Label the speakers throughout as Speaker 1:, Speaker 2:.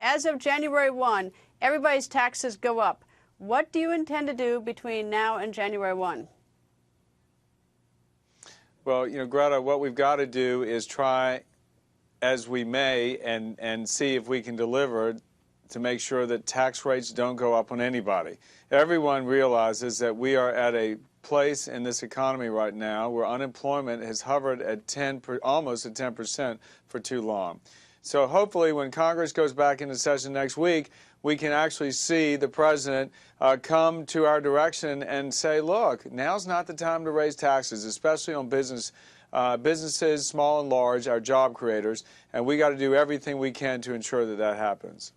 Speaker 1: as of January 1, everybody's taxes go up. What do you intend to do between now and January 1?
Speaker 2: Well, Greta, what we've got to do is try as we may and see if we can deliver to make sure that tax rates don't go up on anybody. Everyone realizes that we are at a place in this economy right now where unemployment has hovered at almost at 10% for too long. So hopefully when Congress goes back into session next week, we can actually see the president come to our direction and say, look, now's not the time to raise taxes, especially on businesses, small and large, our job creators, and we got to do everything we can to ensure that that happens.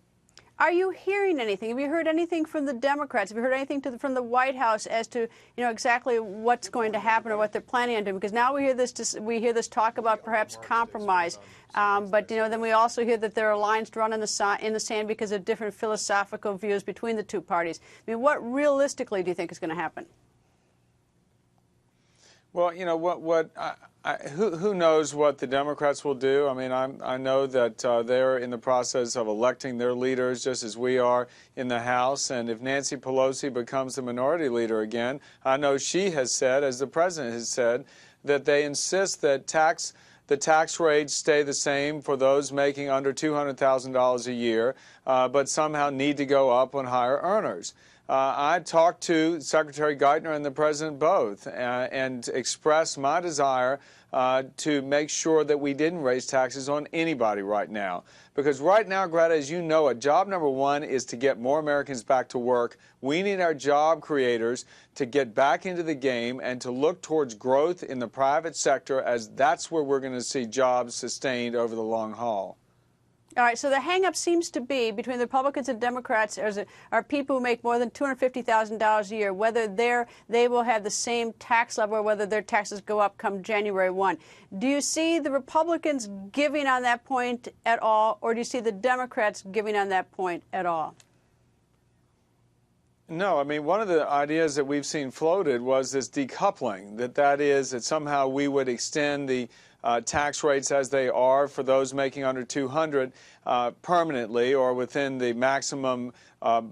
Speaker 1: Are you hearing anything? Have you heard anything from the Democrats? Have you heard anything from the White House as to exactly what's going to happen or what they're planning on doing? Because now we hear this talk about perhaps compromise, but then we also hear that there are lines drawn in the sand because of different philosophical views between the two parties. I mean, what realistically do you think is going to happen?
Speaker 2: Well, who knows what the Democrats will do? I mean, I know that they're in the process of electing their leaders just as we are in the House. And if Nancy Pelosi becomes the minority leader again, I know she has said, as the president has said, that they insist that the tax rates stay the same for those making under $200,000 a year, but somehow need to go up on higher earners. I talked to Secretary Geithner and the President both and expressed my desire to make sure that we didn't raise taxes on anybody right now. Because right now, Greta, as you know, job number one is to get more Americans back to work. We need our job creators to get back into the game and to look towards growth in the private sector, as that's where we're going to see jobs sustained over the long haul.
Speaker 1: All right, so the hang-up seems to be between the Republicans and Democrats are people who make more than $250,000 a year, whether they will have the same tax level or whether their taxes go up come January 1. Do you see the Republicans giving on that point at all, or do you see the Democrats giving on that point at all?
Speaker 2: No, I mean, one of the ideas that we've seen floated was this decoupling, that is that somehow we would extend the tax rates as they are for those making under 200 permanently or within the maximum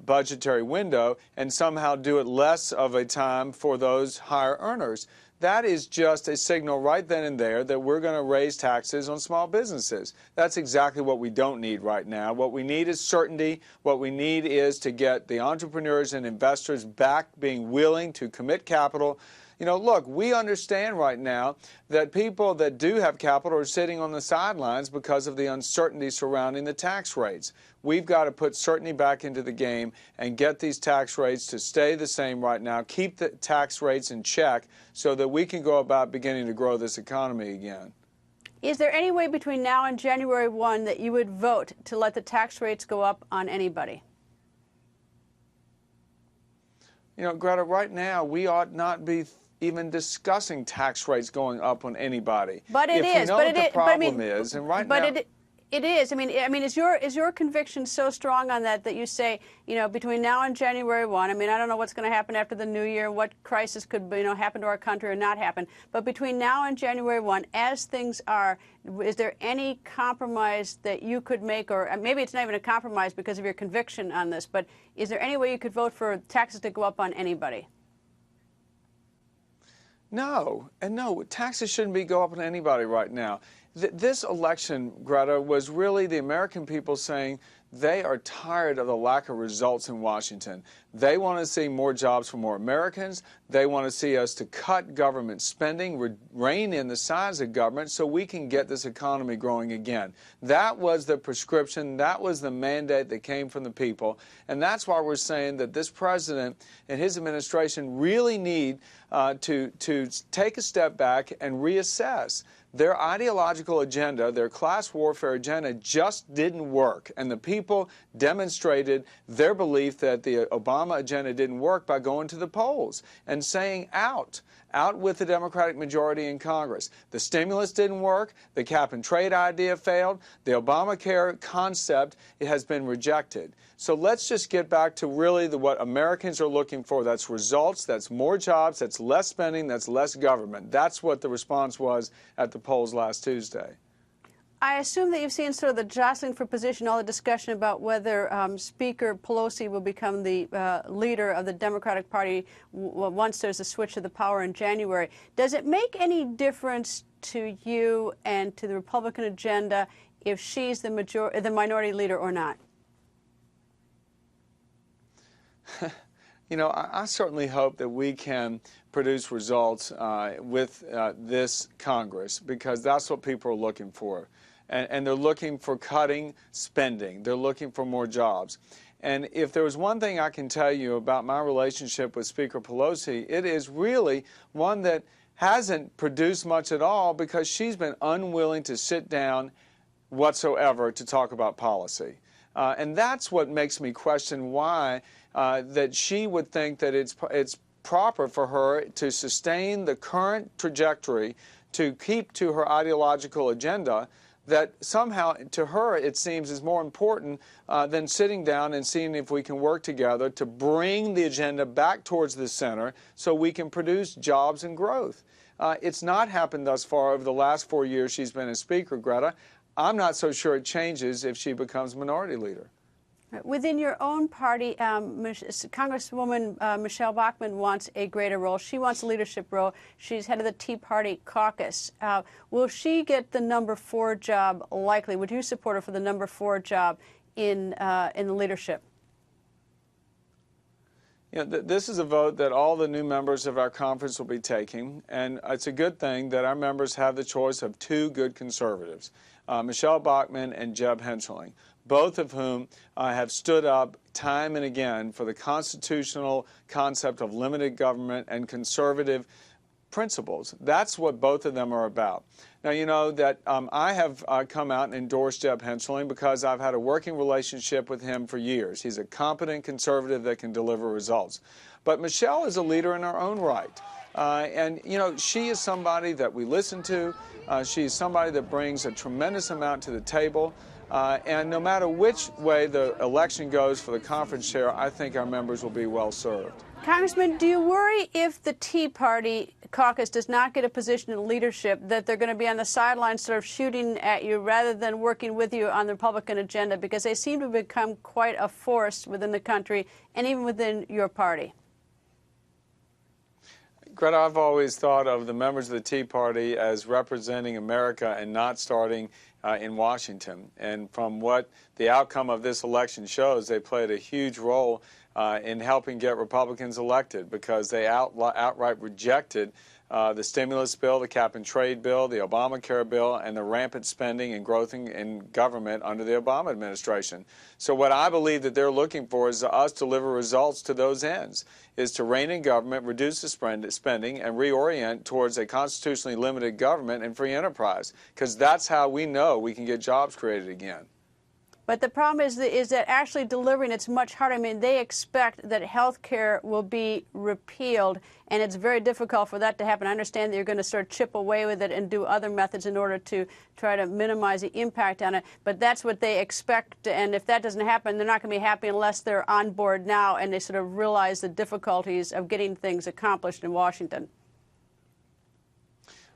Speaker 2: budgetary window, and somehow do it less of a time for those higher earners. That is just a signal right then and there that we're going to raise taxes on small businesses. That's exactly what we don't need right now. What we need is certainty. What we need is to get the entrepreneurs and investors back being willing to commit capital. Look, we understand right now that people that do have capital are sitting on the sidelines because of the uncertainty surrounding the tax rates. We've got to put certainty back into the game and get these tax rates to stay the same right now, keep the tax rates in check so that we can go about beginning to grow this economy again.
Speaker 1: Is there any way between now and January 1 that you would vote to let the tax rates go up on anybody?
Speaker 2: Greta, right now we ought not be even discussing tax rates going up on anybody.
Speaker 1: But it
Speaker 2: is.
Speaker 1: If we know what
Speaker 2: the problem is, and right now...
Speaker 1: It is. I mean, is your conviction so strong on that you say, between now and January 1, I mean, I don't know what's going to happen after the new year, what crisis could, happen to our country or not happen, but between now and January 1, as things are, is there any compromise that you could make, or maybe it's not even a compromise because of your conviction on this, but is there any way you could vote for taxes to go up on anybody?
Speaker 2: No, and no, taxes shouldn't go up on anybody right now. This election, Greta, was really the American people saying they are tired of the lack of results in Washington. They want to see more jobs for more Americans. They want to see us to cut government spending, rein in the size of government so we can get this economy growing again. That was the prescription. That was the mandate that came from the people. And that's why we're saying that this president and his administration really need to take a step back and reassess. Their ideological agenda, their class warfare agenda just didn't work. And the people demonstrated their belief that the Obama agenda didn't work by going to the polls and saying out with the Democratic majority in Congress. The stimulus didn't work. The cap and trade idea failed. The Obamacare concept, it has been rejected. So let's just get back to really what Americans are looking for. That's results, that's more jobs, that's less spending, that's less government. That's what the response was at the polls last Tuesday.
Speaker 1: I assume that you've seen sort of the jostling for position, all the discussion about whether Speaker Pelosi will become the leader of the Democratic Party once there's a switch to the power in January. Does it make any difference to you and to the Republican agenda if she's the minority leader or not?
Speaker 2: You know, I certainly hope that we can produce results with this Congress, because that's what people are looking for. And they're looking for cutting spending. They're looking for more jobs. And if there was one thing I can tell you about my relationship with Speaker Pelosi, it is really one that hasn't produced much at all, because she's been unwilling to sit down whatsoever to talk about policy. And that's what makes me question why that she would think that it's proper for her to sustain the current trajectory, to keep to her ideological agenda, that somehow to her it seems is more important than sitting down and seeing if we can work together to bring the agenda back towards the center so we can produce jobs and growth. It's not happened thus far over the last 4 years she's been a speaker, Greta. I'm not so sure it changes if she becomes minority leader.
Speaker 1: Within your own party, Congresswoman Michelle Bachmann wants a greater role. She wants a leadership role. She's head of the Tea Party caucus. Will she get the number 4 job likely? Would you support her for the number 4 job in the leadership?
Speaker 2: You know, this is a vote that all the new members of our conference will be taking, and it's a good thing that our members have the choice of 2 good conservatives, Michelle Bachmann and Jeb Hensarling, both of whom have stood up time and again for the constitutional concept of limited government and conservative principles. That's what both of them are about. Now, you know that I have come out and endorsed Jeb Hensarling because I've had a working relationship with him for years. He's a competent conservative that can deliver results. But Michelle is a leader in her own right. And, you know, she is somebody that we listen to. She is somebody that brings a tremendous amount to the table. And no matter which way the election goes for the conference chair, I think our members will be well served.
Speaker 1: Congressman, do you worry if the Tea Party caucus does not get a position in leadership that they're going to be on the sidelines sort of shooting at you rather than working with you on the Republican agenda, because they seem to have become quite a force within the country and even within your party?
Speaker 2: Greta, I've always thought of the members of the Tea Party as representing America and not starting in Washington. And from what the outcome of this election shows, they played a huge role in helping get Republicans elected, because they outright rejected the stimulus bill, the cap and trade bill, the Obamacare bill, and the rampant spending and growth in government under the Obama administration. So what I believe that they're looking for is us to deliver results to those ends, is to rein in government, reduce the spending, and reorient towards a constitutionally limited government and free enterprise, because that's how we know we can get jobs created again.
Speaker 1: But the problem is that actually delivering it's much harder. I mean, they expect that health care will be repealed, and it's very difficult for that to happen. I understand that you're going to sort of chip away with it and do other methods in order to try to minimize the impact on it. But that's what they expect, and if that doesn't happen, they're not going to be happy unless they're on board now and they sort of realize the difficulties of getting things accomplished in Washington.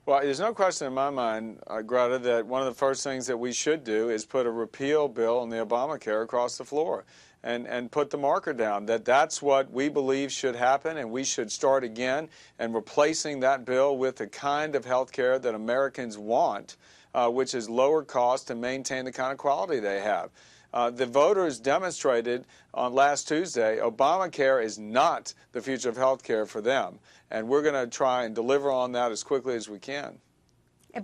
Speaker 2: Well, there's no question in my mind, Greta, that one of the first things that we should do is put a repeal bill on the Obamacare across the floor and put the marker down, that that's what we believe should happen, and we should start again and replacing that bill with the kind of health care that Americans want, which is lower cost and maintain the kind of quality they have. The voters demonstrated on last Tuesday Obamacare is not the future of health care for them, and we're going to try and deliver on that as quickly as we can.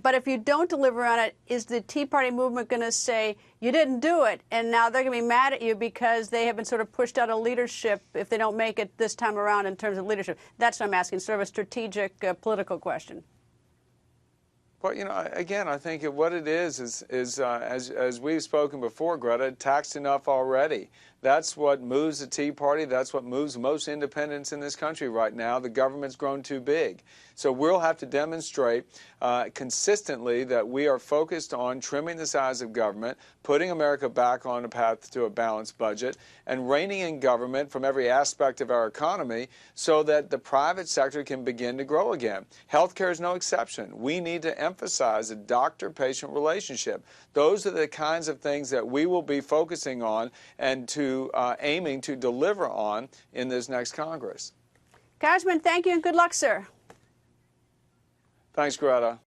Speaker 1: But if you don't deliver on it, is the Tea Party movement going to say you didn't do it, and now they're going to be mad at you because they have been sort of pushed out of leadership if they don't make it this time around in terms of leadership? That's what I'm asking, sort of a strategic political question.
Speaker 2: Well, you know, again, I think what it is as we've spoken before, Greta, taxed enough already. That's what moves the Tea Party. That's what moves most independents in this country right now. The government's grown too big. So we'll have to demonstrate consistently that we are focused on trimming the size of government, putting America back on a path to a balanced budget, and reining in government from every aspect of our economy so that the private sector can begin to grow again. Healthcare is no exception. We need to emphasize the doctor-patient relationship. Those are the kinds of things that we will be focusing on and aiming to deliver on in this next Congress.
Speaker 1: Congressman, thank you and good luck, sir.
Speaker 2: Thanks, Greta.